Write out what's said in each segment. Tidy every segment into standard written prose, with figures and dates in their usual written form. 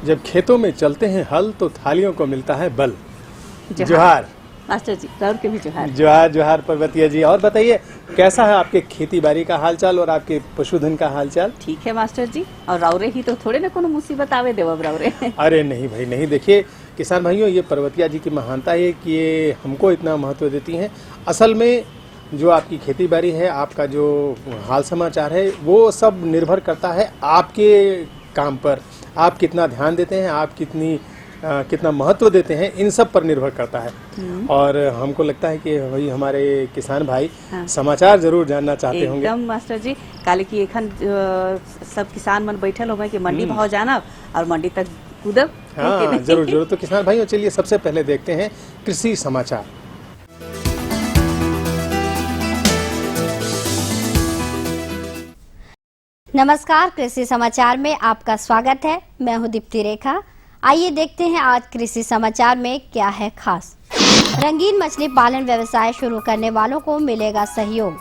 जब खेतों में चलते हैं हल तो थालियों को मिलता है बल। जोहार मास्टर जी, राउर के भी जोहार। जोहार जोहार पर्वतिया जी। और बताइए कैसा है आपके खेती बाड़ी का हालचाल और आपके पशुधन का हालचाल? ठीक है मास्टर जी। और राउरे ही तो थोड़े ना कोनो मुसीबत आवे देव राउरे। अरे नहीं भाई नहीं, देखिए किसान भाइयों, ये पर्वतिया जी की महानता है कि ये हमको इतना महत्व देती हैं। असल में जो आपकी खेती बाड़ी है, आपका जो हाल समाचार है, वो सब निर्भर करता है आपके काम पर। आप कितना ध्यान देते हैं, आप कितना महत्व देते हैं, इन सब पर निर्भर करता है। और हमको लगता है कि वही हमारे किसान भाई समाचार जरूर जानना चाहते होंगे। एकदम मास्टर जी, काले की एखन सब किसान मन बैठल हो गए कि मंडी भाव जानब और मंडी तक कूदब। हाँ जरूर जरूर। तो किसान भाइयों चलिए सबसे पहले देखते हैं कृषि समाचार। नमस्कार, कृषि समाचार में आपका स्वागत है। मैं हूं दीप्ति रेखा। आइए देखते हैं आज कृषि समाचार में क्या है खास। रंगीन मछली पालन व्यवसाय शुरू करने वालों को मिलेगा सहयोग।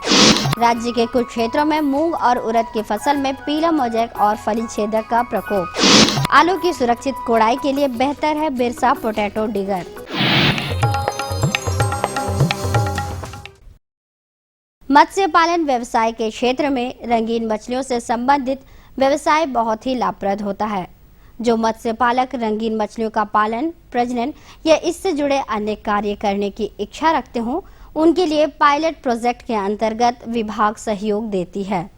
राज्य के कुछ क्षेत्रों में मूंग और उड़द की फसल में पीला मोजैक और फली छेदक का प्रकोप। आलू की सुरक्षित कोड़ाई के लिए बेहतर है बिरसा पोटैटो डिगर। मत्स्य पालन व्यवसाय के क्षेत्र में रंगीन मछलियों से संबंधित व्यवसाय बहुत ही लाभप्रद होता है। जो मत्स्य पालक रंगीन मछलियों का पालन, प्रजनन या इससे जुड़े अन्य कार्य करने की इच्छा रखते हों, उनके लिए पायलट प्रोजेक्ट के अंतर्गत विभाग सहयोग देती है।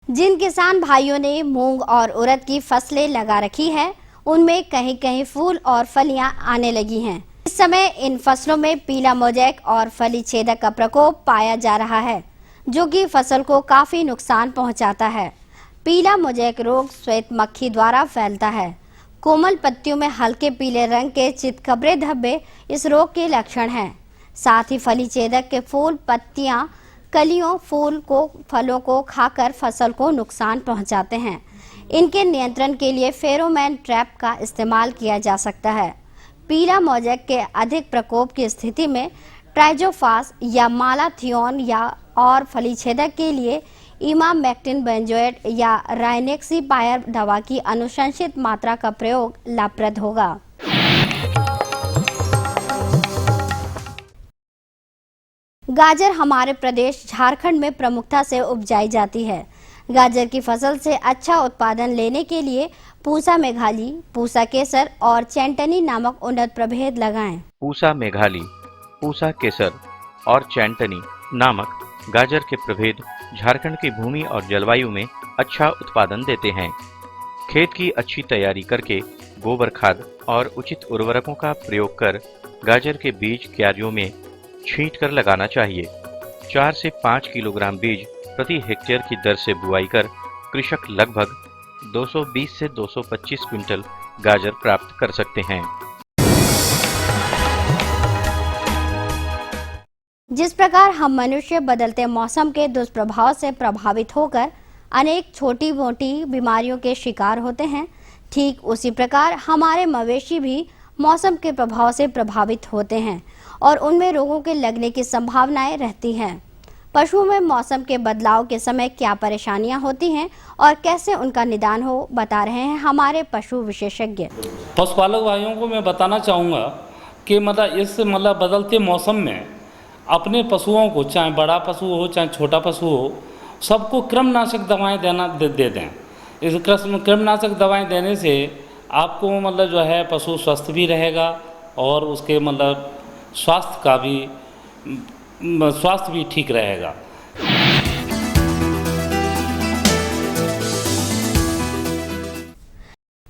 जिन किसान भाइयों ने मूंग और उड़द की फसलें लगा रखी है, उनमें कहीं कहीं फूल और फलियां आने लगी हैं। इस समय इन फसलों में पीला मोजैक और फली छेदक का प्रकोप पाया जा रहा है, जो कि फसल को काफी नुकसान पहुंचाता है। पीला मोजैक रोग श्वेत मक्खी द्वारा फैलता है। कोमल पत्तियों में हल्के पीले रंग के चितकबरे धब्बे इस रोग के लक्षण हैं। साथ ही फली छेदक के फूल, पत्तियां, कलियों, फलों को खाकर फसल को नुकसान पहुंचाते हैं। इनके नियंत्रण के लिए फेरोमोन ट्रैप का इस्तेमाल किया जा सकता है। पीला मोजैक के अधिक प्रकोप की स्थिति में ट्राइजोफास या मालाथियोन या और फली छेदक के लिए इमामेक्टिन बेंजोएट या राइनेक्सिपायर दवा की अनुशंसित मात्रा का प्रयोग लाभप्रद होगा। गाजर हमारे प्रदेश झारखंड में प्रमुखता से उपजाई जाती है। गाजर की फसल से अच्छा उत्पादन लेने के लिए पूसा मेघाली, पूसा केसर और चैंटनी नामक उन्नत प्रभेद लगाएं। पूसा मेघाली, पूसा केसर और चैंटनी नामक गाजर के प्रभेद झारखंड की भूमि और जलवायु में अच्छा उत्पादन देते हैं। खेत की अच्छी तैयारी करके गोबर खाद और उचित उर्वरकों का प्रयोग कर गाजर के बीज क्यारियों में छींट कर लगाना चाहिए। 4 से 5 किलोग्राम बीज प्रति हेक्टेयर की दर से बुआई कर कृषक लगभग 220 से 225 क्विंटल गाजर प्राप्त कर सकते हैं। जिस प्रकार हम मनुष्य बदलते मौसम के दुष्प्रभाव से प्रभावित होकर अनेक छोटी मोटी बीमारियों के शिकार होते हैं, ठीक उसी प्रकार हमारे मवेशी भी मौसम के प्रभाव से प्रभावित होते हैं और उनमें रोगों के लगने की संभावनाएं रहती हैं। पशुओं में मौसम के बदलाव के समय क्या परेशानियां होती हैं और कैसे उनका निदान हो, बता रहे हैं हमारे पशु विशेषज्ञ। पशुपालक भाइयों को मैं बताना चाहूँगा कि इस बदलते मौसम में अपने पशुओं को, चाहे बड़ा पशु हो चाहे छोटा पशु हो, सबको कृमिनाशक दवाएं दे दें। इस कृमिनाशक दवाएं देने से आपको जो है पशु स्वस्थ भी रहेगा और उसके स्वास्थ्य भी ठीक रहेगा।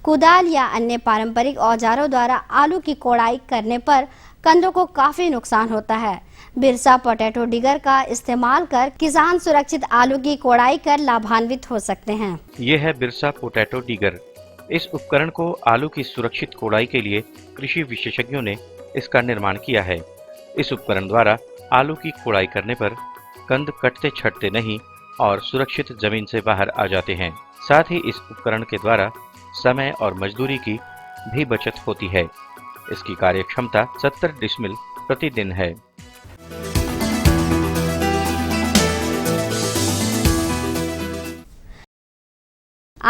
कुदाल या अन्य पारंपरिक औजारों द्वारा आलू की कोड़ाई करने पर कंदों को काफी नुकसान होता है। बिरसा पोटैटो डिगर का इस्तेमाल कर किसान सुरक्षित आलू की कोड़ाई कर लाभान्वित हो सकते हैं। ये है बिरसा पोटैटो डिगर। इस उपकरण को आलू की सुरक्षित कोड़ाई के लिए कृषि विशेषज्ञों ने इसका निर्माण किया है। इस उपकरण द्वारा आलू की कोड़ाई करने पर कंद कटते छटते नहीं और सुरक्षित जमीन से बाहर आ जाते हैं। साथ ही इस उपकरण के द्वारा समय और मजदूरी की भी बचत होती है। इसकी कार्यक्षमता 70 डिसमिल प्रतिदिन है।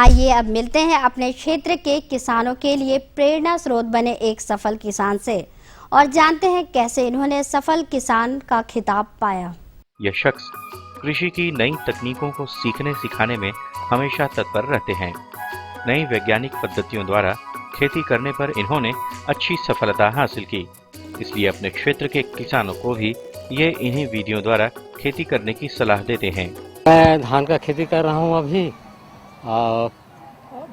आइए अब मिलते हैं अपने क्षेत्र के किसानों के लिए प्रेरणा स्रोत बने एक सफल किसान से और जानते हैं कैसे इन्होंने सफल किसान का खिताब पाया। यह शख्स कृषि की नई तकनीकों को सीखने सिखाने में हमेशा तत्पर रहते हैं। नई वैज्ञानिक पद्धतियों द्वारा खेती करने पर इन्होंने अच्छी सफलता हासिल की, इसलिए अपने क्षेत्र के किसानों को भी ये इन्हीं वीडियो द्वारा खेती करने की सलाह देते हैं। मैं धान का खेती कर रहा हूँ अभी और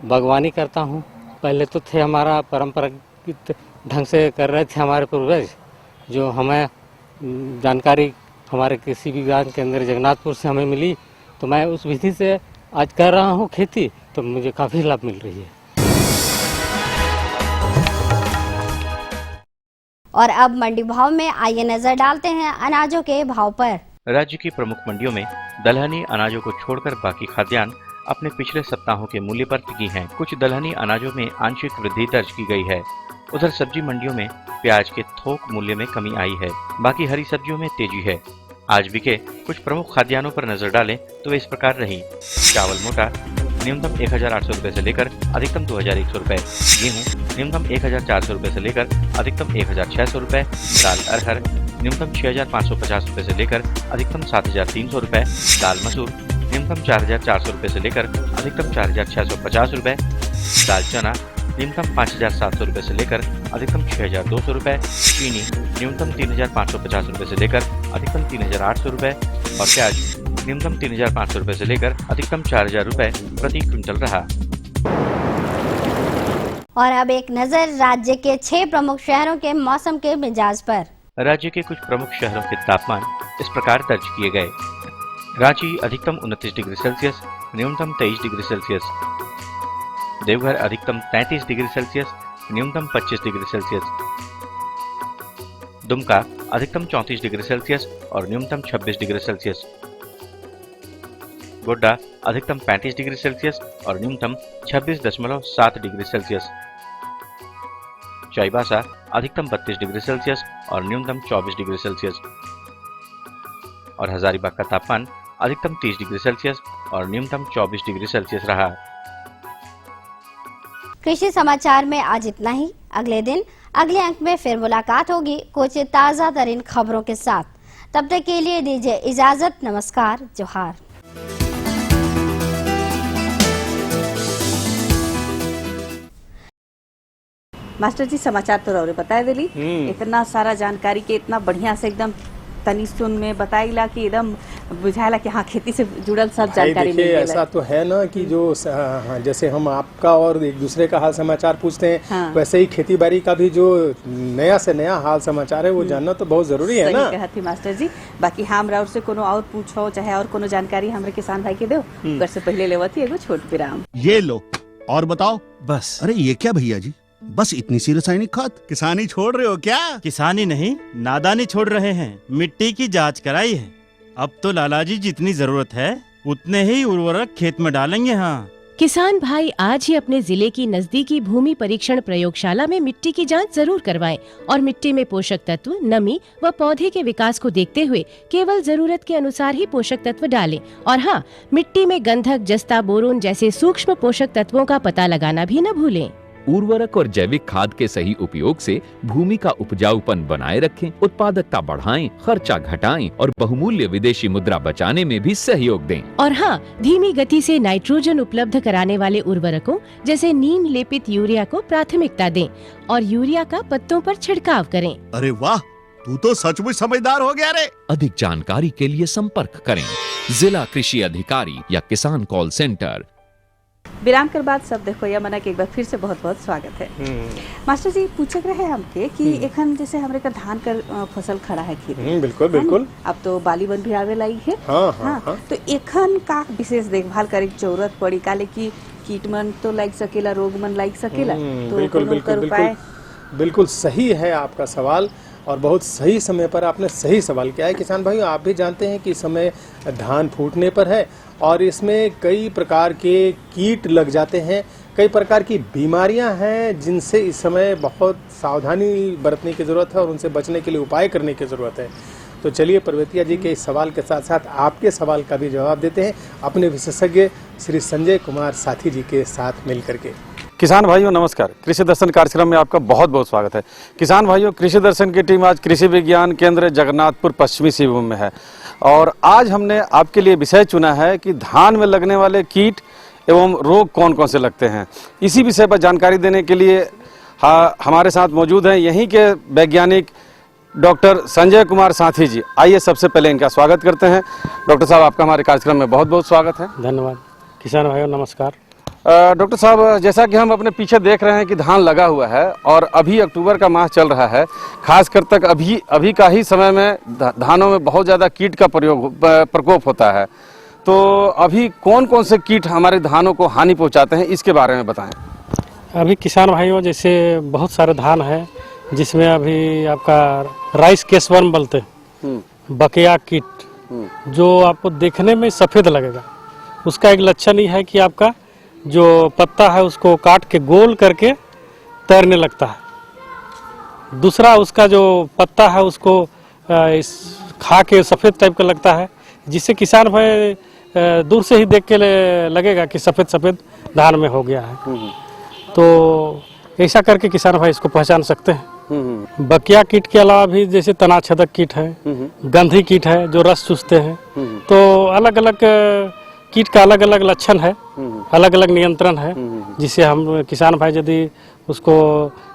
बागवानी करता हूँ। पहले तो थे हमारा परंपरागत ढंग से कर रहे थे हमारे पूर्वज, जो हमें जानकारी हमारे कृषि विज्ञान केंद्र जगन्नाथपुर से हमें मिली, तो मैं उस विधि से आज कर रहा हूँ खेती, तो मुझे काफ़ी लाभ मिल रही है। और अब मंडी भाव में आइए नजर डालते हैं अनाजों के भाव पर। राज्य की प्रमुख मंडियों में दलहनी अनाजों को छोड़कर बाकी खाद्यान्न अपने पिछले सप्ताहों के मूल्य पर टिकी हैं। कुछ दलहनी अनाजों में आंशिक वृद्धि दर्ज की गई है। उधर सब्जी मंडियों में प्याज के थोक मूल्य में कमी आई है, बाकी हरी सब्जियों में तेजी है। आज बिके कुछ प्रमुख खाद्यान्नों पर नजर डालें तो वे इस प्रकार रही। चावल मोटा न्यूनतम 1800 रुपए से लेकर अधिकतम 2100 रुपए, गेहूँ न्यूनतम 1400 रुपए से लेकर अधिकतम 1600 रुपए, दाल अरहर न्यूनतम 6550 रुपए से लेकर अधिकतम 7300 रुपए, दाल मसूर न्यूनतम 4400 रुपए से लेकर अधिकतम 4650 रुपए, दाल चना न्यूनतम 5700 रुपए से लेकर अधिकतम 6200 रुपए, चीनी न्यूनतम 3550 रुपए से लेकर अधिकतम 3800 रुपए और प्याज न्यूनतम 3500 रुपए से लेकर अधिकतम 4000 रुपए प्रति क्विंटल रहा। और अब एक नजर राज्य के 6 प्रमुख शहरों के मौसम के मिजाज पर। राज्य के कुछ प्रमुख शहरों के तापमान इस प्रकार दर्ज किए गए। रांची अधिकतम 29 डिग्री सेल्सियस, न्यूनतम 23 डिग्री सेल्सियस। देवघर अधिकतम 33 डिग्री सेल्सियस, न्यूनतम 25 डिग्री सेल्सियस। दुमका अधिकतम 34 डिग्री सेल्सियस और न्यूनतम 26 डिग्री सेल्सियस। गोड्डा अधिकतम 35 डिग्री सेल्सियस और न्यूनतम 26.7 डिग्री सेल्सियस। चाईबासा अधिकतम 32 डिग्री सेल्सियस और न्यूनतम 24 डिग्री सेल्सियस। और हजारीबाग का तापमान अधिकतम 30 डिग्री सेल्सियस और न्यूनतम 24 डिग्री सेल्सियस रहा। कृषि समाचार में आज इतना ही। अगले दिन अगले अंक में फिर मुलाकात होगी कुछ ताजा तरीन खबरों के साथ। तब तक के लिए दीजिए इजाजत। नमस्कार, जोहार। मास्टर जी समाचार तो रौरे बताए दिली, इतना सारा जानकारी के इतना बढ़िया से एकदम तनी सुन में बताइला कि एकदम बुझाला कि हाँ खेती से जुड़ल सब जानकारी मिल गई। ऐसा तो है ना कि जो जैसे हम आपका और एक दूसरे का हाल समाचार पूछते हैं, हाँ। वैसे ही खेती बाड़ी का भी जो नया से नया हाल समाचार है वो जानना तो बहुत जरूरी है ना। कहती मास्टर जी, बाकी हम और से कोनो और पूछो चाहे और कोनो जानकारी हमारे किसान भाई के दो, कर से पहले लेवती एगो छोट विराम। ये लो और बताओ। बस। अरे ये क्या भैया जी, बस इतनी सी रासायनिक खाद? किसानी छोड़ रहे हो क्या? किसानी नहीं, नादानी छोड़ रहे हैं। मिट्टी की जांच कराई है। अब तो लालाजी जितनी जरूरत है उतने ही उर्वरक खेत में डालेंगे। हाँ, किसान भाई आज ही अपने जिले की नजदीकी भूमि परीक्षण प्रयोगशाला में मिट्टी की जांच जरूर करवाएं और मिट्टी में पोषक तत्व, नमी व पौधे के विकास को देखते हुए केवल जरूरत के अनुसार ही पोषक तत्व डालें। और हाँ, मिट्टी में गंधक, जस्ता, बोरोन जैसे सूक्ष्म पोषक तत्वों का पता लगाना भी न भूलें। उर्वरक और जैविक खाद के सही उपयोग से भूमि का उपजाऊपन बनाए रखें, उत्पादकता बढ़ाएं, खर्चा घटाएं और बहुमूल्य विदेशी मुद्रा बचाने में भी सहयोग दें। और हाँ, धीमी गति से नाइट्रोजन उपलब्ध कराने वाले उर्वरकों जैसे नीम लेपित यूरिया को प्राथमिकता दें और यूरिया का पत्तों पर छिड़काव करें। अरे वाह, तू तो सचमुच समझदार हो गया रे। अधिक जानकारी के लिए संपर्क करें जिला कृषि अधिकारी या किसान कॉल सेंटर। विराम के बाद सब देखो या मना के एक बार फिर से बहुत बहुत स्वागत है। मास्टर जी पूछे रहे हमके कि एखन जैसे हमरे का धान कर फसल खड़ा है खेत में। बिल्कुल बिल्कुल। अब तो बाली बन भी आवे लाई है। हाँ। तो एखन का विशेष देखभाल करे की जरूरत पड़ी काले की कीट मन तो लग सकेला, रोग मन लग सकेला, तो बिल्कुल बिल्कुल सही है आपका सवाल और बहुत सही समय पर आपने सही सवाल किया है। किसान भाइयों, आप भी जानते हैं कि इस समय धान फूटने पर है और इसमें कई प्रकार के कीट लग जाते हैं, कई प्रकार की बीमारियां हैं जिनसे इस समय बहुत सावधानी बरतने की ज़रूरत है और उनसे बचने के लिए उपाय करने की ज़रूरत है। तो चलिए पर्वतिया जी के इस सवाल के साथ साथ आपके सवाल का भी जवाब देते हैं अपने विशेषज्ञ श्री संजय कुमार साथी जी के साथ मिल करके। किसान भाइयों नमस्कार, कृषि दर्शन कार्यक्रम में आपका बहुत बहुत स्वागत है। किसान भाइयों, कृषि दर्शन की टीम आज कृषि विज्ञान केंद्र जगन्नाथपुर पश्चिमी सिंहभूम में है और आज हमने आपके लिए विषय चुना है कि धान में लगने वाले कीट एवं रोग कौन कौन से लगते हैं। इसी विषय पर जानकारी देने के लिए हमारे साथ मौजूद हैं यहीं के वैज्ञानिक डॉक्टर संजय कुमार साथी जी। आइए सबसे पहले इनका स्वागत करते हैं। डॉक्टर साहब, आपका हमारे कार्यक्रम में बहुत बहुत स्वागत है। धन्यवाद। किसान भाइयों नमस्कार। डॉक्टर साहब, जैसा कि हम अपने पीछे देख रहे हैं कि धान लगा हुआ है और अभी अक्टूबर का माह चल रहा है, खासकर तक अभी का ही समय में धानों में बहुत ज़्यादा कीट का प्रकोप होता है। तो अभी कौन कौन से कीट हमारे धानों को हानि पहुंचाते हैं, इसके बारे में बताएं। अभी किसान भाइयों जैसे बहुत सारे धान है जिसमें अभी आपका राइस केसवर्म बोलते हैं, बकया कीट जो आपको देखने में सफ़ेद लगेगा। उसका एक लक्षण ही है कि आपका जो पत्ता है उसको काट के गोल करके तैरने लगता है। दूसरा उसका जो पत्ता है उसको खा के सफ़ेद टाइप का लगता है, जिससे किसान भाई दूर से ही देख के लगेगा कि सफ़ेद सफ़ेद धान में हो गया है। तो ऐसा करके किसान भाई इसको पहचान सकते हैं। बकिया कीट के अलावा भी जैसे तनाछेदक कीट है, गंधी कीट है जो रस चूसते हैं। तो अलग अलग कीट का अलग अलग लक्षण है, अलग अलग नियंत्रण है, जिसे हम किसान भाई यदि उसको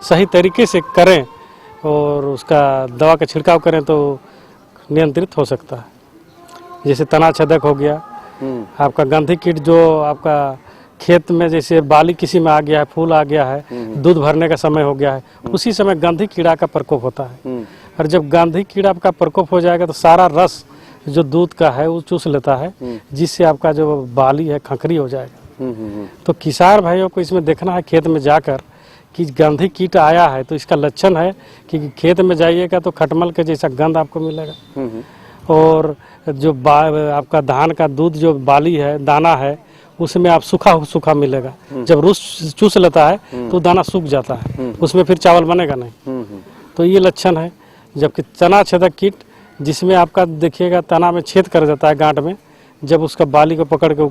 सही तरीके से करें और उसका दवा का छिड़काव करें तो नियंत्रित हो सकता है। जैसे तनाछेदक हो गया, आपका गंधी कीट जो आपका खेत में जैसे बाली किसी में आ गया है, फूल आ गया है, दूध भरने का समय हो गया है, उसी समय गंधी कीड़ा का प्रकोप होता है। और जब गंधी कीड़ा का प्रकोप हो जाएगा तो सारा रस जो दूध का है वो चूस लेता है, जिससे आपका जो बाली है खंखरी हो जाएगा। तो किसान भाइयों को इसमें देखना है खेत में जाकर कि गंधी कीट आया है तो इसका लक्षण है कि खेत में जाइएगा तो खटमल के जैसा गंध आपको मिलेगा और जो आपका धान का दूध जो बाली है, दाना है, उसमें आप सूखा सूखा मिलेगा। जब रूस चूस लेता है तो दाना सूख जाता है, उसमें फिर चावल बनेगा नहीं। तो ये लक्षण है। जबकि तनाछेदक कीट जिसमें आपका देखिएगा तना में छेद कर देता है गांठ में, जब उसका बाली को पकड़ के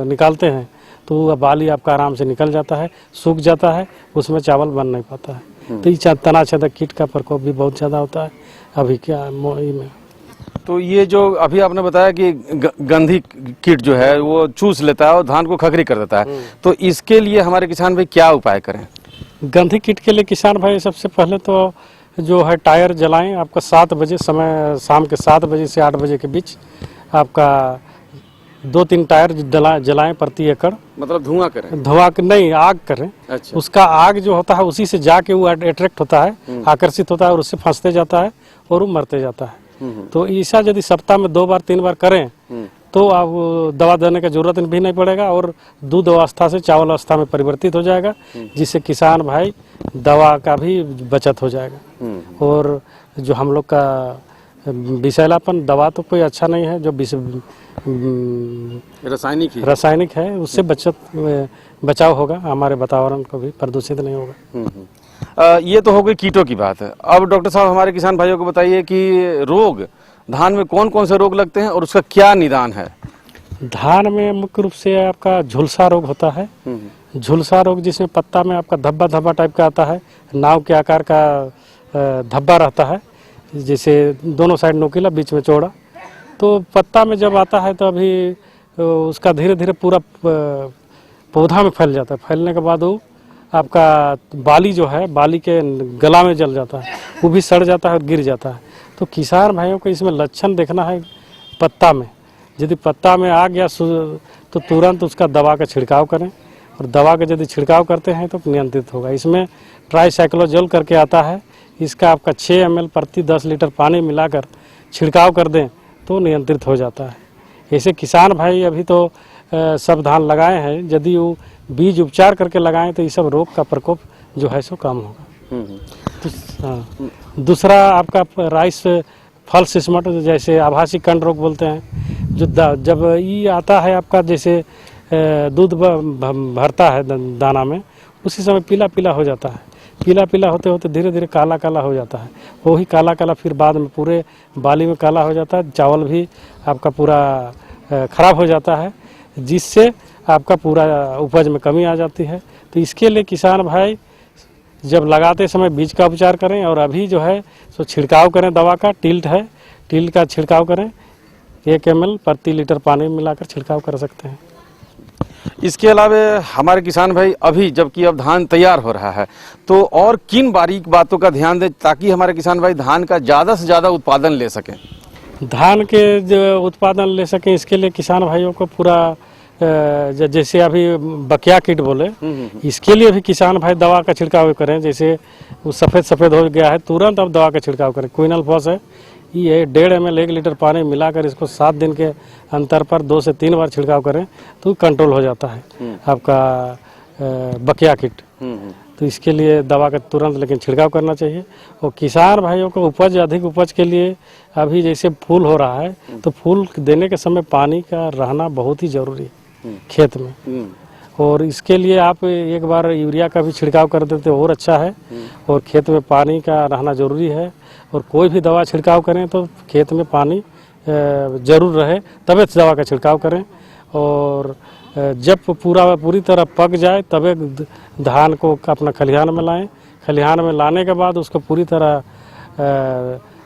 निकालते हैं तो बाली आपका आराम से निकल जाता है, सूख जाता है, उसमें चावल बन नहीं पाता है। तो ये तनाछेदक कीट का प्रकोप भी बहुत ज़्यादा होता है अभी क्या में। तो ये जो अभी आपने बताया कि गंधी कीट जो है वो चूस लेता है और धान को खखरी कर देता है, तो इसके लिए हमारे किसान भाई क्या उपाय करें? गंधी कीट के लिए किसान भाई सबसे पहले तो जो है टायर जलाएं। आपका 7 बजे समय, शाम के 7 बजे से 8 बजे के बीच आपका 2-3 टायर जलाएं प्रति एकड़। मतलब धुआं करें? धुआं नहीं, आग करें। अच्छा। उसका आग जो होता है उसी से जाके वो अट्रैक्ट होता है, आकर्षित होता है और उससे फंसते जाता है और वो मरते जाता है। तो ऐसा यदि सप्ताह में 2 बार 3 बार करें तो आप दवा देने की जरूरत भी नहीं पड़ेगा और दूध अवस्था से चावल अवस्था में परिवर्तित हो जाएगा, जिससे किसान भाई दवा का भी बचत हो जाएगा। और जो हम लोग का विषैलापन दवा तो कोई अच्छा नहीं है, जो रासायनिक है उससे बचाव होगा, हमारे वातावरण को भी प्रदूषित नहीं होगा। ये तो हो गई कीटों की बात है। अब डॉक्टर साहब हमारे किसान भाइयों को बताइए कि रोग धान में कौन कौन से रोग लगते हैं और उसका क्या निदान है? धान में मुख्य रूप से आपका झुलसा रोग होता है। झुलसा रोग जिसमें पत्ता में आपका धब्बा धब्बा टाइप का आता है, नाव के आकार का धब्बा रहता है, जैसे दोनों साइड नोकीला बीच में चौड़ा। तो पत्ता में जब आता है तो अभी उसका धीरे धीरे पूरा पौधा में फैल जाता है। फैलने के बाद वो आपका बाली जो है, बाली के गला में जल जाता है, वो भी सड़ जाता है और गिर जाता है। तो किसान भाइयों को इसमें लक्षण देखना है पत्ता में। यदि पत्ता में आ गया तो तुरंत उसका दवा का छिड़काव करें और दवा का यदि छिड़काव करते हैं तो नियंत्रित होगा। इसमें ट्राइसाइक्लोजोल करके आता है, इसका आपका 6 ml प्रति 10 लीटर पानी मिलाकर छिड़काव कर दें तो नियंत्रित हो जाता है। ऐसे किसान भाई अभी तो सब धान लगाए हैं, यदि वो बीज उपचार करके लगाएं तो ये सब रोग का प्रकोप जो है सो कम होगा। दूसरा आपका राइस फल सिस्मट, जैसे आभासी कंड रोग बोलते हैं, जो जब ये आता है आपका जैसे दूध भरता है दाना में, उसी समय पीला पीला हो जाता है, पीला पीला होते होते धीरे धीरे काला काला हो जाता है। वही काला काला फिर बाद में पूरे बाली में काला हो जाता है, चावल भी आपका पूरा खराब हो जाता है, जिससे आपका पूरा उपज में कमी आ जाती है। तो इसके लिए किसान भाई जब लगाते समय बीज का उपचार करें और अभी जो है सो छिड़काव करें, दवा का टिल्ट है, टिल्ट का छिड़काव करें, 1 ml प्रति लीटर पानी में मिलाकर छिड़काव कर सकते हैं। इसके अलावा हमारे किसान भाई अभी जबकि अब धान तैयार हो रहा है तो और किन बारीक बातों का ध्यान दें ताकि हमारे किसान भाई धान का ज़्यादा से ज़्यादा उत्पादन ले सकें? धान के जो उत्पादन ले सकें इसके लिए किसान भाइयों को पूरा जैसे अभी बकिया कीट बोले, इसके लिए भी किसान भाई दवा का छिड़काव करें। जैसे वो सफ़ेद हो गया है तुरंत अब दवा का छिड़काव करें। क्विनल फॉस है, ये 1.5 ml 1 लीटर पानी मिलाकर इसको 7 दिन के अंतर पर 2 से 3 बार छिड़काव करें तो कंट्रोल हो जाता है आपका बकिया कीट। तो इसके लिए दवा का तुरंत लेकिन छिड़काव करना चाहिए। और किसान भाइयों को अधिक उपज के लिए अभी जैसे फूल हो रहा है तो फूल देने के समय पानी का रहना बहुत ही जरूरी है खेत में, और इसके लिए आप एक बार यूरिया का भी छिड़काव कर देते और अच्छा है। और खेत में पानी का रहना जरूरी है, और कोई भी दवा छिड़काव करें तो खेत में पानी जरूर रहे तबे दवा का छिड़काव करें। और जब पूरी तरह पक जाए तबे धान को अपना खलिहान में लाएं। खलिहान में लाने के बाद उसको पूरी तरह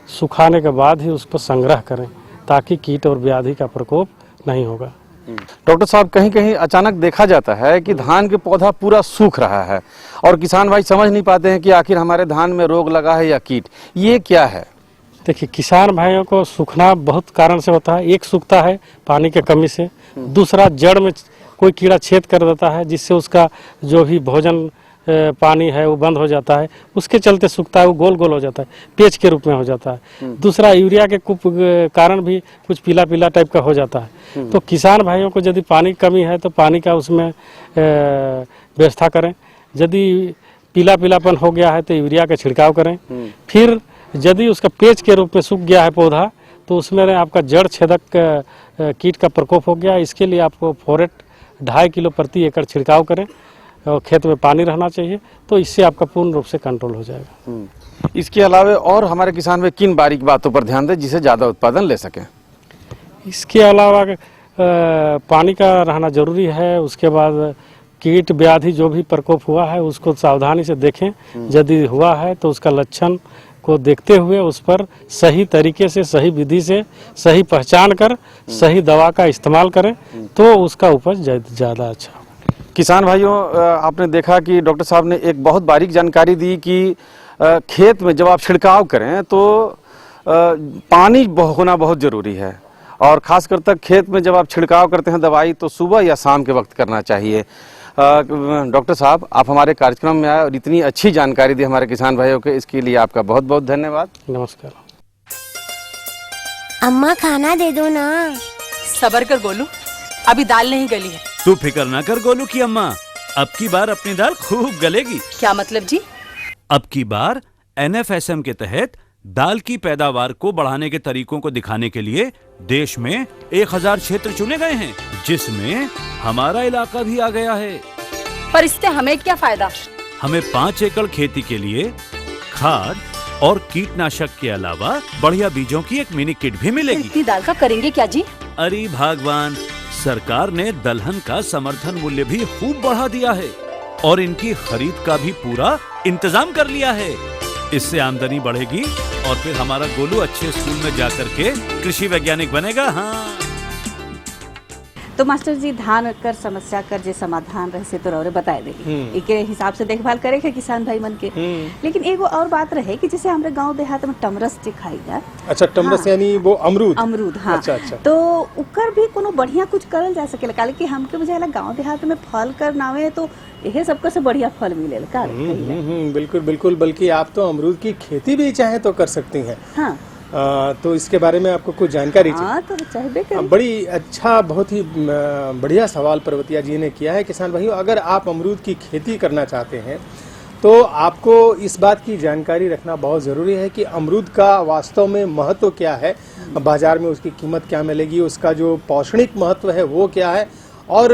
सुखाने के बाद ही उसको संग्रह करें ताकि कीट और व्याधि का प्रकोप नहीं होगा। डॉक्टर साहब, कहीं कहीं अचानक देखा जाता है कि धान के पौधा पूरा सूख रहा है और किसान भाई समझ नहीं पाते हैं कि आखिर हमारे धान में रोग लगा है या कीट, ये क्या है? देखिए, किसान भाइयों को सूखना बहुत कारण से होता है। एक सूखता है पानी के कमी से, दूसरा जड़ में कोई कीड़ा छेद कर देता है जिससे उसका जो भी भोजन पानी है वो बंद हो जाता है, उसके चलते सूखता है, वो गोल गोल हो जाता है, पेच के रूप में हो जाता है। दूसरा यूरिया के कारण भी कुछ पीला पीला टाइप का हो जाता है। तो किसान भाइयों को यदि पानी की कमी है तो पानी का उसमें व्यवस्था करें। यदि पीला पीलापन हो गया है तो यूरिया का छिड़काव करें। फिर यदि उसका पेच के रूप में सूख गया है पौधा तो उसमें आपका जड़ छेदक कीट का प्रकोप हो गया, इसके लिए आपको फोरेट 2.5 किलो प्रति एकड़ छिड़काव करें और खेत में पानी रहना चाहिए, तो इससे आपका पूर्ण रूप से कंट्रोल हो जाएगा। इसके अलावा और हमारे किसान में किन बारीक बातों पर ध्यान दें जिससे ज़्यादा उत्पादन ले सकें? इसके अलावा पानी का रहना जरूरी है। उसके बाद कीट व्याधि जो भी प्रकोप हुआ है उसको सावधानी से देखें। यदि हुआ है तो उसका लक्षण को देखते हुए उस पर सही तरीके से, सही विधि से, सही पहचान कर सही दवा का इस्तेमाल करें तो उसका उपज ज़्यादा अच्छा होगा। किसान भाइयों, आपने देखा कि डॉक्टर साहब ने एक बहुत बारीक जानकारी दी कि खेत में जब आप छिड़काव करें तो पानी होना बहुत ज़रूरी है, और ख़ासकर तक खेत में जब आप छिड़काव करते हैं दवाई तो सुबह या शाम के वक्त करना चाहिए। डॉक्टर साहब, आप हमारे कार्यक्रम में आए और इतनी अच्छी जानकारी दी हमारे किसान भाइयों को, इसके लिए आपका बहुत बहुत धन्यवाद। नमस्कार। अम्मा, खाना दे दो ना। सबर कर गोलू, अभी दाल नहीं गली है। तू फिक्र ना कर गोलू की अम्मा, अब की बार अपनी दाल खूब गलेगी। क्या मतलब जी? अब की बार NFSM के तहत दाल की पैदावार को बढ़ाने के तरीकों को दिखाने के लिए देश में 1000 क्षेत्र चुने गए हैं, जिसमें हमारा इलाका भी आ गया है। पर इससे हमें क्या फायदा? हमें 5 एकड़ खेती के लिए खाद और कीटनाशक के अलावा बढ़िया बीजों की एक मिनी किट भी मिलेगी। इतनी दाल का करेंगे क्या जी? अरे भगवान, सरकार ने दलहन का समर्थन मूल्य भी खूब बढ़ा दिया है और इनकी खरीद का भी पूरा इंतजाम कर लिया है। इससे आमदनी बढ़ेगी और फिर हमारा गोलू अच्छे स्कूल में जाकर के कृषि वैज्ञानिक बनेगा। हाँ, तो मास्टर जी, धान कर समस्या कर जे समाधान रहे से तो रौरे बताए देगी, इके हिसाब से देखभाल करे के किसान भाई मन के। लेकिन एगो और बात रहे कि जैसे हमारे गांव देहात में टमरस जे खाईला। अच्छा, टमरस यानी वो अमरूद? अमरूद, हाँ। अच्छा। तो उकर भी कोनो बढ़िया कुछ करल जा सकेला, काले कि हमके बुझाला गांव देहात में फल कर नावे तो यही सबको से बढ़िया फल मिलेला का? बिल्कुल बिल्कुल, बल्कि आप तो अमरूद की खेती भी चाहे तो कर सकती हैं। हाँ। तो इसके बारे में आपको कुछ जानकारी चाहिए? तो चाहिए करें। बड़ी अच्छा, बहुत ही बढ़िया सवाल पर्वतिया जी ने किया है। किसान भाइयों, अगर आप अमरूद की खेती करना चाहते हैं तो आपको इस बात की जानकारी रखना बहुत ज़रूरी है कि अमरूद का वास्तव में महत्व क्या है, बाजार में उसकी कीमत क्या मिलेगी, उसका जो पौष्टिक महत्व है वो क्या है, और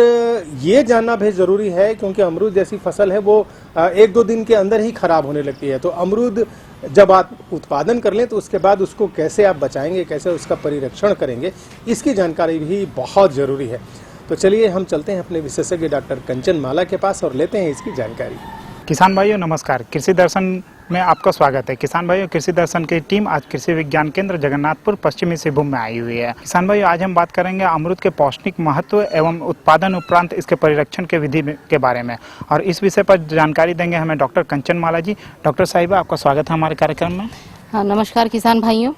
ये जानना भी ज़रूरी है क्योंकि अमरूद जैसी फसल है वो 1-2 दिन के अंदर ही खराब होने लगती है। तो अमरूद जब आप उत्पादन कर लें तो उसके बाद उसको कैसे आप बचाएंगे, कैसे उसका परिरक्षण करेंगे, इसकी जानकारी भी बहुत ज़रूरी है। तो चलिए हम चलते हैं अपने विशेषज्ञ डॉक्टर कंचन माला के पास और लेते हैं इसकी जानकारी। किसान भाइयों नमस्कार, कृषि दर्शन में आपका स्वागत है। किसान भाइयों, कृषि दर्शन की टीम आज कृषि विज्ञान केंद्र जगन्नाथपुर पश्चिमी सिंहभूम में आई हुई है। किसान भाइयों, आज हम बात करेंगे अमरूद के पौष्टिक महत्व एवं उत्पादन उपरांत इसके परिरक्षण के विधि के बारे में, और इस विषय पर जानकारी देंगे हमें डॉक्टर कंचन माला जी। डॉक्टर साहिबा, आपका स्वागत है हमारे कार्यक्रम में। हाँ, नमस्कार किसान भाइयों।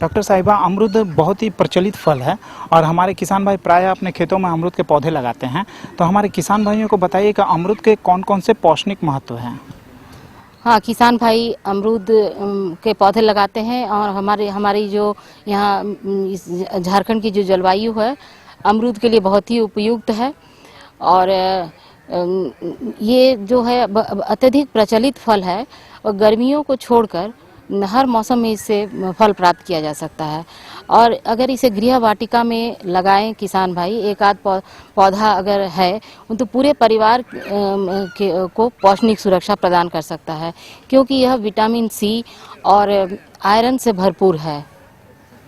डॉक्टर साहिबा, अमरूद बहुत ही प्रचलित फल है और हमारे किसान भाई प्रायः अपने खेतों में अमरूद के पौधे लगाते हैं। तो हमारे किसान भाइयों को बताइए कि अमरूद के कौन कौन से पौष्टिक महत्व हैं। हाँ, किसान भाई अमरूद के पौधे लगाते हैं और हमारी जो यहाँ झारखंड की जो जलवायु है अमरूद के लिए बहुत ही उपयुक्त है। और ये जो है अत्यधिक प्रचलित फल है और गर्मियों को छोड़कर हर मौसम में इससे फल प्राप्त किया जा सकता है। और अगर इसे गृह वाटिका में लगाएं किसान भाई, एक आध पौधा अगर है तो पूरे परिवार को पौष्टिक सुरक्षा प्रदान कर सकता है, क्योंकि यह विटामिन सी और आयरन से भरपूर है।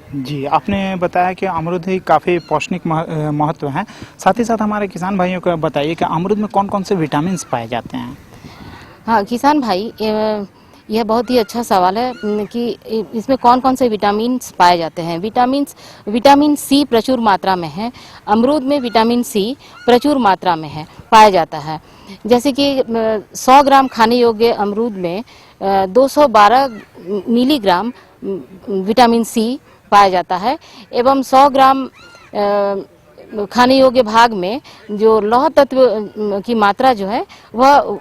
जी, आपने बताया कि अमरूद ही काफ़ी पौष्टिक महत्व है। साथ ही साथ हमारे किसान भाइयों को बताइए कि अमरूद में कौन कौन से विटामिन पाए जाते हैं। हाँ किसान भाई, यह बहुत ही अच्छा सवाल है कि इसमें कौन कौन से विटामिन पाए जाते हैं। विटामिन सी प्रचुर मात्रा में है। अमरूद में विटामिन सी प्रचुर मात्रा में है, पाया जाता है। जैसे कि 100 ग्राम खाने योग्य अमरूद में 212 मिलीग्राम विटामिन सी पाया जाता है एवं 100 ग्राम खाने योग्य भाग में जो लौह तत्व की मात्रा जो है वह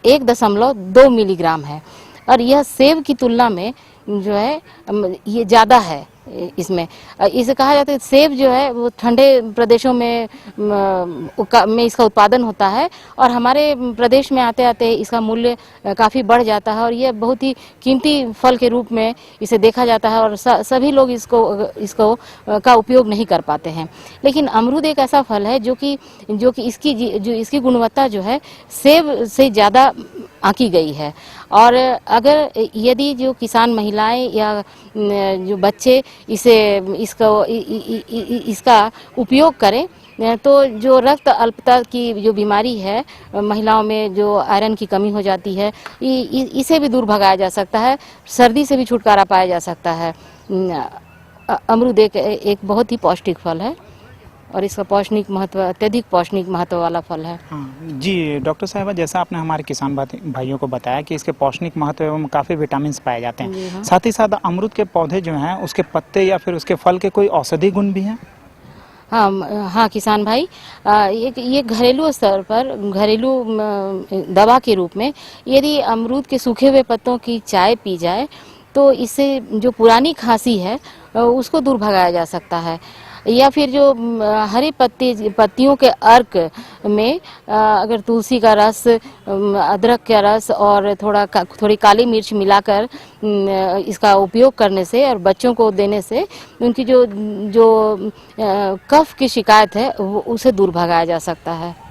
1.2 मिलीग्राम है। और यह सेब की तुलना में जो है ये ज़्यादा है। इसमें इसे कहा जाता है सेब जो है वो ठंडे प्रदेशों में इसका उत्पादन होता है और हमारे प्रदेश में आते आते इसका मूल्य काफ़ी बढ़ जाता है और यह बहुत ही कीमती फल के रूप में इसे देखा जाता है और सभी लोग इसको का उपयोग नहीं कर पाते हैं। लेकिन अमरूद एक ऐसा फल है जो कि इसकी गुणवत्ता जो है सेब से ज़्यादा आंकी गई है। और अगर यदि जो किसान महिलाएं या जो बच्चे इसका उपयोग करें तो जो रक्त अल्पता की जो बीमारी है महिलाओं में, जो आयरन की कमी हो जाती है, इसे भी दूर भगाया जा सकता है। सर्दी से भी छुटकारा पाया जा सकता है। अमरूद एक बहुत ही पौष्टिक फल है और इसका अत्यधिक पौष्टिक महत्व वाला फल है। जी डॉक्टर साहिबा, जैसा आपने हमारे किसान भाइयों को बताया कि इसके पौष्टिक महत्व एवं काफ़ी विटामिन पाए जाते हैं। हाँ। साथ ही साथ अमरूद के पौधे जो हैं उसके पत्ते या फिर उसके फल के कोई औषधि गुण भी हैं। हाँ किसान भाई, ये घरेलू स्तर पर घरेलू दवा के रूप में यदि अमरूद के सूखे हुए पत्तों की चाय पी जाए तो इससे जो पुरानी खांसी है उसको दूर भगाया जा सकता है। या फिर जो हरी पत्तियों के अर्क में अगर तुलसी का रस, अदरक का रस और थोड़ी काली मिर्च मिलाकर इसका उपयोग करने से और बच्चों को देने से उनकी जो कफ की शिकायत है उसे दूर भगाया जा सकता है।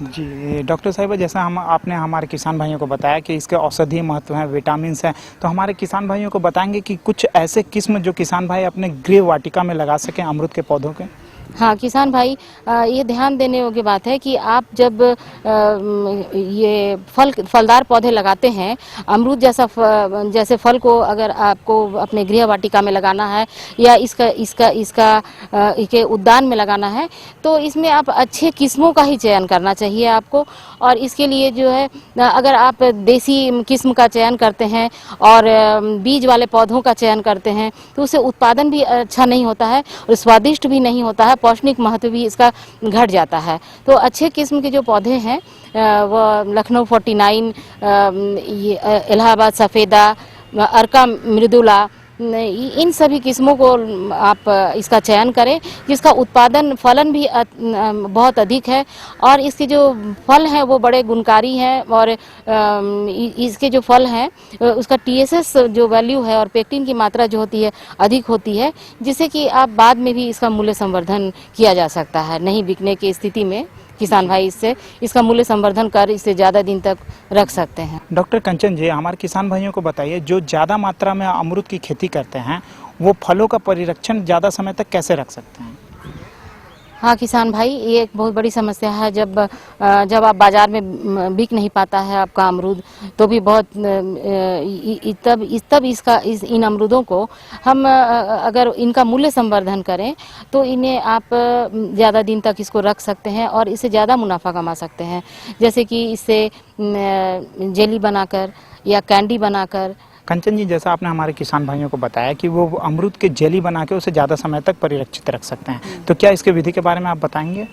जी डॉक्टर साहिबा, जैसा आपने हमारे किसान भाइयों को बताया कि इसके औषधीय महत्व हैं, विटामिन हैं, तो हमारे किसान भाइयों को बताएंगे कि कुछ ऐसे किस्म जो किसान भाई अपने गृह वाटिका में लगा सकें अमरूद के पौधों के। हाँ किसान भाई, ये ध्यान देने योग्य बात है कि आप जब ये फलदार पौधे लगाते हैं, अमरूद जैसे फल को अगर आपको अपने गृह वाटिका में लगाना है या इसके उद्यान में लगाना है तो इसमें आप अच्छे किस्मों का ही चयन करना चाहिए आपको। और इसके लिए जो है अगर आप देसी किस्म का चयन करते हैं और बीज वाले पौधों का चयन करते हैं तो उससे उत्पादन भी अच्छा नहीं होता है और स्वादिष्ट भी नहीं होता है, पौष्टिक महत्व भी इसका घट जाता है। तो अच्छे किस्म के जो पौधे हैं वो लखनऊ 49, ये इलाहाबाद सफ़ेदा, अर्का मृदुला इन सभी किस्मों को आप इसका चयन करें, जिसका उत्पादन फलन भी बहुत अधिक है और इसके जो फल हैं वो बड़े गुणकारी हैं और इसके जो फल हैं उसका TSS जो वैल्यू है और पेक्टिन की मात्रा जो होती है अधिक होती है, जिससे कि आप बाद में भी इसका मूल्य संवर्धन किया जा सकता है। नहीं बिकने की स्थिति में किसान भाई इसका मूल्य संवर्धन कर इसे ज़्यादा दिन तक रख सकते हैं। डॉक्टर कंचन जी, हमारे किसान भाइयों को बताइए, जो ज़्यादा मात्रा में अमरूद की खेती करते हैं वो फलों का परिरक्षण ज़्यादा समय तक कैसे रख सकते हैं? हाँ किसान भाई, ये एक बहुत बड़ी समस्या है। जब आप बाजार में बिक नहीं पाता है आपका अमरूद, तो भी बहुत इन अमरूदों को हम अगर इनका मूल्य संवर्धन करें तो इन्हें आप ज़्यादा दिन तक इसको रख सकते हैं और इससे ज़्यादा मुनाफा कमा सकते हैं। जैसे कि इससे जेली बनाकर या कैंडी बनाकर। कंचन जी, जैसा आपने हमारे किसान भाइयों को बताया कि वो अमरूद के जेली बना के उसे ज़्यादा समय तक परिरक्षित रख सकते हैं, तो क्या इसके विधि के बारे में आप बताएंगे?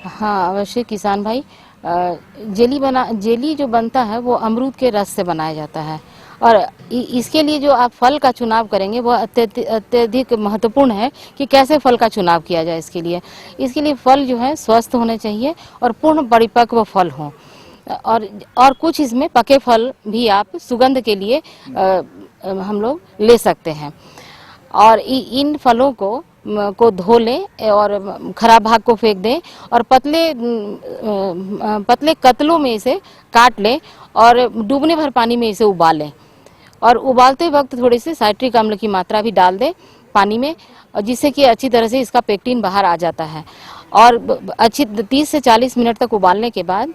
हाँ अवश्य किसान भाई, जेली जो बनता है वो अमरूद के रस से बनाया जाता है और इसके लिए जो आप फल का चुनाव करेंगे वो अत्यधिक महत्वपूर्ण है कि कैसे फल का चुनाव किया जाए। इसके लिए फल जो है स्वस्थ होने चाहिए और पूर्ण परिपक्व फल हों और कुछ इसमें पके फल भी आप सुगंध के लिए हम लोग ले सकते हैं और इन फलों को धो लें और खराब भाग को फेंक दें और पतले कतलों में इसे काट लें और डूबने भर पानी में इसे उबालें और उबालते वक्त थोड़ी सी साइट्रिक अम्ल की मात्रा भी डाल दें पानी में, जिससे कि अच्छी तरह से इसका पेक्टिन बाहर आ जाता है और अच्छी 30 से 40 मिनट तक उबालने के बाद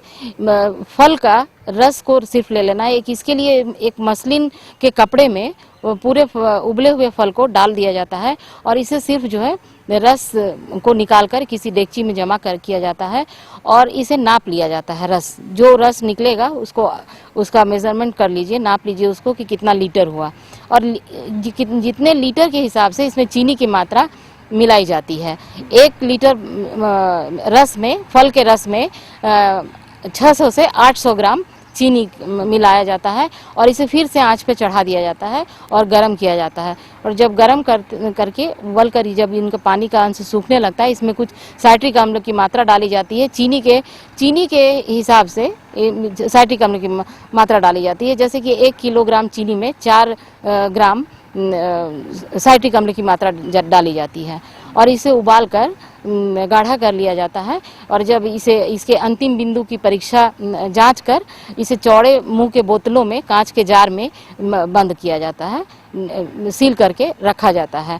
फल का रस को सिर्फ ले लेना है। इसके लिए एक मसलिन के कपड़े में पूरे उबले हुए फल को डाल दिया जाता है और इसे सिर्फ जो है रस को निकालकर किसी डेगची में जमा कर किया जाता है और इसे नाप लिया जाता है। जो रस निकलेगा उसका मेजरमेंट कर लीजिए, नाप लीजिए उसको कि कितना लीटर हुआ और जितने लीटर के हिसाब से इसमें चीनी की मात्रा मिलाई जाती है। 1 लीटर फल के रस में 600 से 800 ग्राम चीनी मिलाया जाता है और इसे फिर से आंच पे चढ़ा दिया जाता है और गर्म किया जाता है और जब गर्म करके उबल कर जब इनका पानी का अंश सूखने लगता है, इसमें कुछ साइट्रिक अम्ल की मात्रा डाली जाती है। चीनी के हिसाब से साइट्रिक अम्ल की मात्रा डाली जाती है। जैसे कि 1 किलोग्राम चीनी में 4 ग्राम साइट्रिक अम्ल की मात्रा डाली जाती है और इसे उबालकर गाढ़ा कर लिया जाता है और जब इसके अंतिम बिंदु की परीक्षा जांच कर इसे चौड़े मुंह के बोतलों में कांच के जार में बंद किया जाता है, सील करके रखा जाता है।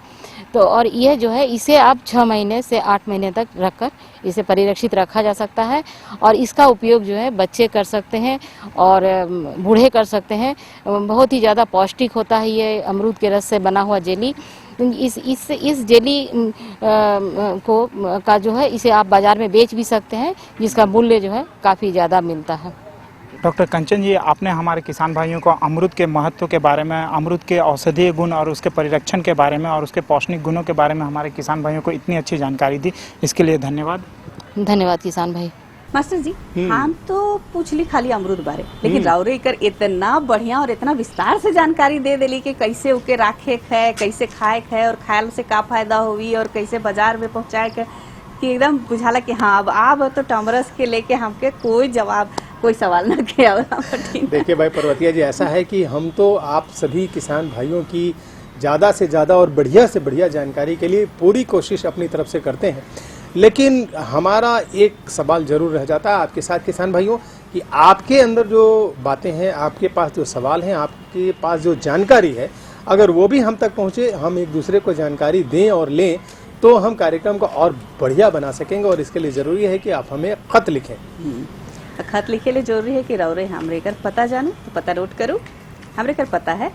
तो और यह जो है इसे आप 6 महीने से 8 महीने तक रखकर इसे परिरक्षित रखा जा सकता है और इसका उपयोग जो है बच्चे कर सकते हैं और बूढ़े कर सकते हैं। बहुत ही ज़्यादा पौष्टिक होता है ये अमरूद के रस से बना हुआ जेली। इस जेली का जो है इसे आप बाजार में बेच भी सकते हैं, जिसका मूल्य जो है काफ़ी ज़्यादा मिलता है। डॉक्टर कंचन जी, आपने हमारे किसान भाइयों को अमरूद के महत्व के बारे में, अमरूद के औषधीय गुण और उसके परिरक्षण के बारे में और उसके पौष्टिक गुणों के बारे में हमारे किसान भाइयों को इतनी अच्छी जानकारी दी, इसके लिए धन्यवाद। धन्यवाद किसान भाई। मास्टर जी, हम तो पूछ ली खाली अमरूद बारे, लेकिन राउरे कर इतना बढ़िया और इतना विस्तार से जानकारी दे देली कि कैसे उके राखे है, कैसे खाए है और खायल से का फायदा हुई और कैसे बाजार में पहुँचाए के, कि एकदम बुझाला कि हाँ अब तो टमरस के लेके हमके कोई सवाल न किया। देखिए भाई पर्वतिया जी, ऐसा है कि हम तो आप सभी किसान भाइयों की ज़्यादा से ज़्यादा और बढ़िया से बढ़िया जानकारी के लिए पूरी कोशिश अपनी तरफ से करते हैं, लेकिन हमारा एक सवाल जरूर रह जाता है आपके साथ किसान भाइयों कि आपके अंदर जो बातें हैं, आपके पास जो सवाल हैं, आपके पास जो जानकारी है, अगर वो भी हम तक पहुँचे, हम एक दूसरे को जानकारी दें और लें, तो हम कार्यक्रम को और बढ़िया बना सकेंगे। और इसके लिए ज़रूरी है कि आप हमें खत लिखें। खत लिखे लिए जरूरी है कि रौरे हमरे कर पता जाने, तो पता नोट करो। हमरे कर पता है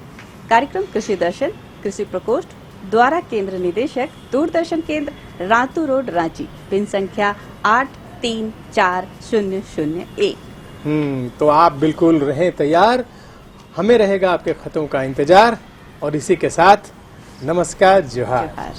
कार्यक्रम कृषि दर्शन, कृषि प्रकोष्ठ, द्वारा केंद्र निदेशक, दूरदर्शन केंद्र, रातू रोड, रांची, पिन संख्या 834001। तो आप बिल्कुल रहें तैयार, हमें रहेगा आपके खतों का इंतजार। और इसी के साथ नमस्कार, जोहार।